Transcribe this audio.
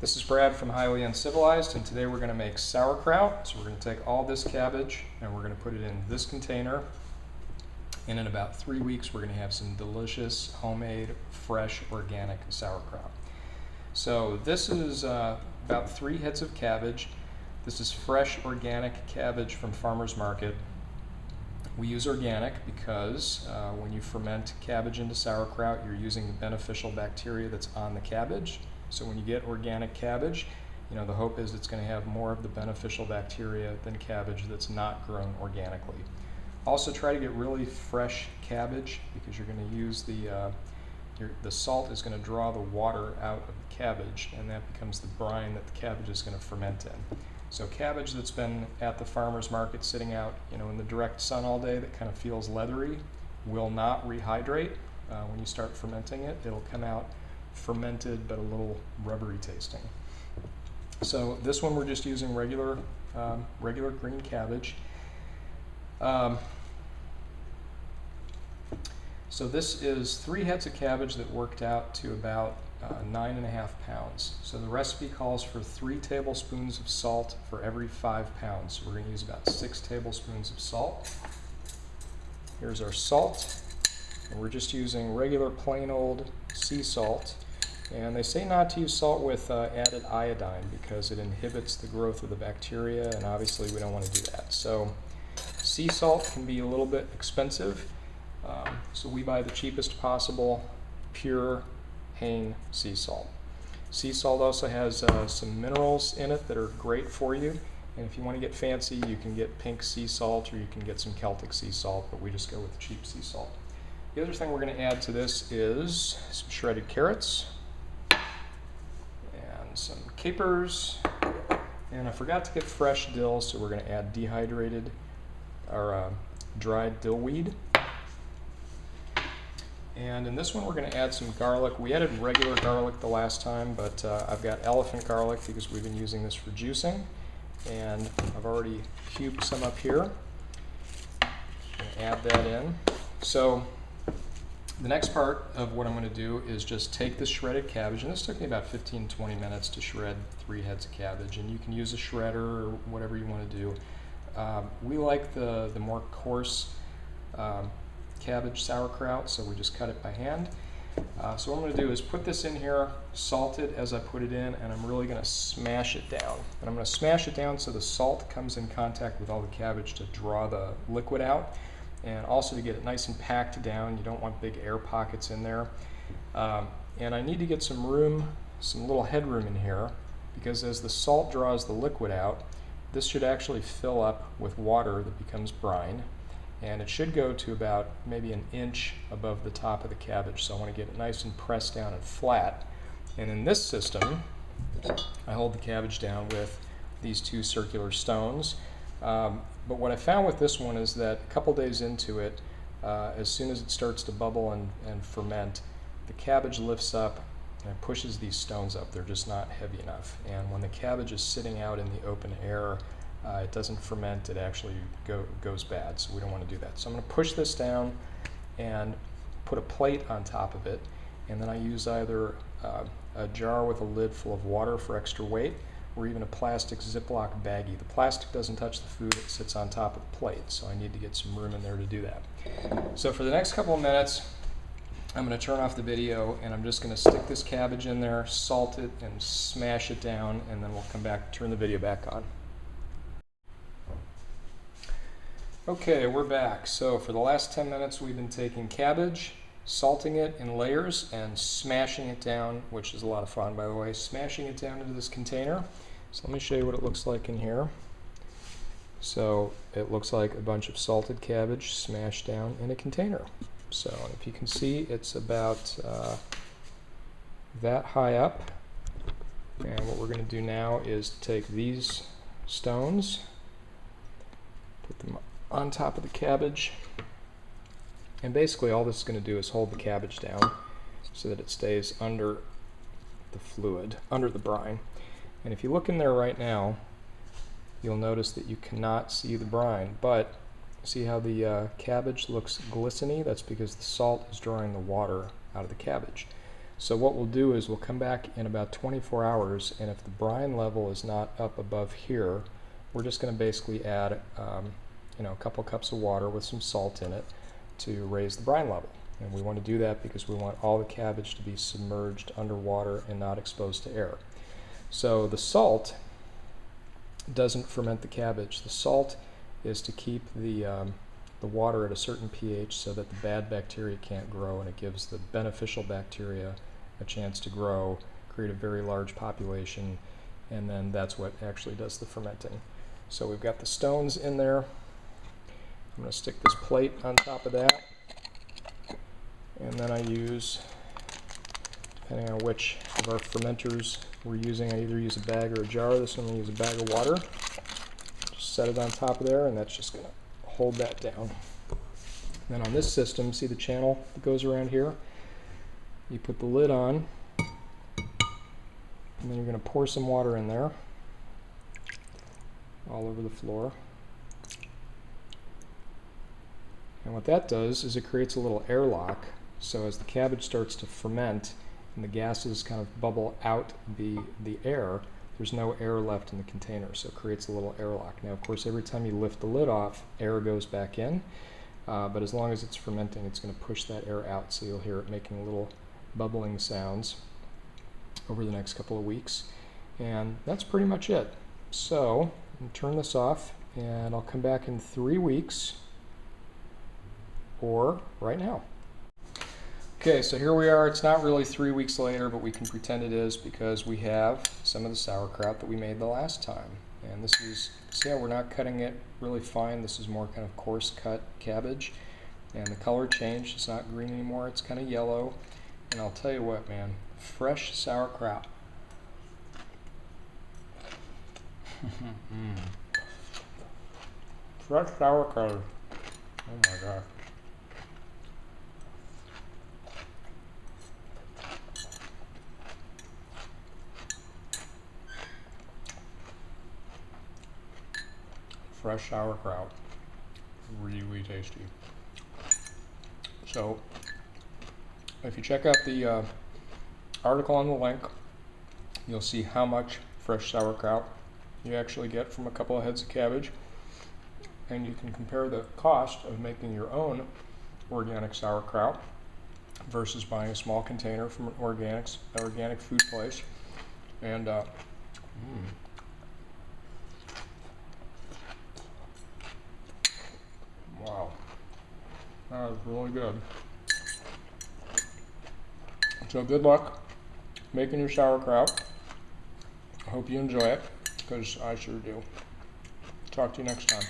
This is Brad from Highly Uncivilized, and today we're going to make sauerkraut. So we're going to take all this cabbage and we're going to put it in this container, and in about 3 weeks we're going to have some delicious, homemade, fresh, organic sauerkraut. So this is about 3 heads of cabbage. This is fresh, organic cabbage from farmer's market. We use organic because when you ferment cabbage into sauerkraut, you're using the beneficial bacteria that's on the cabbage. So when you get organic cabbage, you know, the hope is it's going to have more of the beneficial bacteria than cabbage that's not grown organically. Also try to get really fresh cabbage because you're going to use the salt is going to draw the water out of the cabbage, and that becomes the brine that the cabbage is going to ferment in. So cabbage that's been at the farmer's market sitting out, you know, in the direct sun all day that kind of feels leathery will not rehydrate. When you start fermenting it, it'll come out fermented but a little rubbery tasting. So this one we're just using regular green cabbage. So this is 3 heads of cabbage that worked out to about 9.5 pounds. So the recipe calls for 3 tablespoons of salt for every 5 pounds. So we're going to use about 6 tablespoons of salt. Here's our salt. And we're just using regular plain old sea salt. And they say not to use salt with added iodine because it inhibits the growth of the bacteria, and obviously we don't want to do that. So sea salt can be a little bit expensive, so we buy the cheapest possible pure Hain sea salt. Sea salt also has some minerals in it that are great for you, and if you want to get fancy you can get pink sea salt or you can get some Celtic sea salt, but we just go with the cheap sea salt. The other thing we're going to add to this is some shredded carrots, some capers, and I forgot to get fresh dill, so we're going to add dehydrated or dried dill weed. And in this one we're going to add some garlic. We added regular garlic the last time, but I've got elephant garlic because we've been using this for juicing, and I've already cubed some up here. I'm going to add that in. So the next part of what I'm going to do is just take this shredded cabbage, and this took me about 15-20 minutes to shred 3 heads of cabbage, and you can use a shredder or whatever you want to do. We like the more coarse cabbage sauerkraut, so we just cut it by hand. So what I'm going to do is put this in here, salt it as I put it in, and I'm really going to smash it down. And I'm going to smash it down so the salt comes in contact with all the cabbage to draw the liquid out, and also to get it nice and packed down. You don't want big air pockets in there. And I need to get some room, some little headroom in here, because as the salt draws the liquid out, this should actually fill up with water that becomes brine, and it should go to about maybe 1 inch above the top of the cabbage. So I want to get it nice and pressed down and flat. And in this system, I hold the cabbage down with these 2 circular stones. But what I found with this one is that a couple days into it, as soon as it starts to bubble and ferment, the cabbage lifts up and pushes these stones up. They're just not heavy enough. And when the cabbage is sitting out in the open air, it doesn't ferment, it actually goes bad, so we don't want to do that. So I'm going to push this down and put a plate on top of it, and then I use either a jar with a lid full of water for extra weight, or even a plastic Ziploc baggie. The plastic doesn't touch the food, it sits on top of the plate, so I need to get some room in there to do that. So for the next couple of minutes, I'm going to turn off the video, and I'm just going to stick this cabbage in there, salt it, and smash it down, and then we'll come back, turn the video back on. Okay, we're back. So for the last 10 minutes we've been taking cabbage, salting it in layers, and smashing it down, which is a lot of fun, by the way, smashing it down into this container. So let me show you what it looks like in here. So it looks like a bunch of salted cabbage smashed down in a container. So if you can see, it's about that high up. And what we're going to do now is take these stones, put them on top of the cabbage, and basically all this is going to do is hold the cabbage down so that it stays under the fluid, under the brine. And if you look in there right now, you'll notice that you cannot see the brine, but see how the cabbage looks glistening? That's because the salt is drawing the water out of the cabbage. So what we'll do is we'll come back in about 24 hours, and if the brine level is not up above here, we're just going to basically add a couple cups of water with some salt in it to raise the brine level. And we want to do that because we want all the cabbage to be submerged underwater and not exposed to air. So the salt doesn't ferment the cabbage. The salt is to keep the water at a certain pH so that the bad bacteria can't grow, and it gives the beneficial bacteria a chance to grow, create a very large population, and then that's what actually does the fermenting. So we've got the stones in there. I'm going to stick this plate on top of that, and then I use, depending on which of our fermenters we're using, I either use a bag or a jar. This one I'm going to use a bag of water. Just set it on top of there, and that's just going to hold that down. Then on this system, see the channel that goes around here? You put the lid on, and then you're going to pour some water in there all over the floor. And what that does is it creates a little airlock, so as the cabbage starts to ferment and the gases kind of bubble out the air, there's no air left in the container, so it creates a little airlock. Now, of course, every time you lift the lid off, air goes back in, but as long as it's fermenting, it's going to push that air out, so you'll hear it making little bubbling sounds over the next couple of weeks. And that's pretty much it. So, I'm going to turn this off, and I'll come back in 3 weeks, or right now. Okay, so here we are. It's not really 3 weeks later, but we can pretend it is because we have some of the sauerkraut that we made the last time. And this is, see how we're not cutting it really fine? This is more kind of coarse cut cabbage. And the color changed. It's not green anymore. It's kind of yellow. And I'll tell you what, man, fresh sauerkraut. Fresh sauerkraut. Oh my God. Fresh sauerkraut, really tasty. So, if you check out the article on the link, you'll see how much fresh sauerkraut you actually get from a couple of heads of cabbage, and you can compare the cost of making your own organic sauerkraut versus buying a small container from an organic food place. And wow, that was really good. So good luck making your sauerkraut. I hope you enjoy it, because I sure do. Talk to you next time.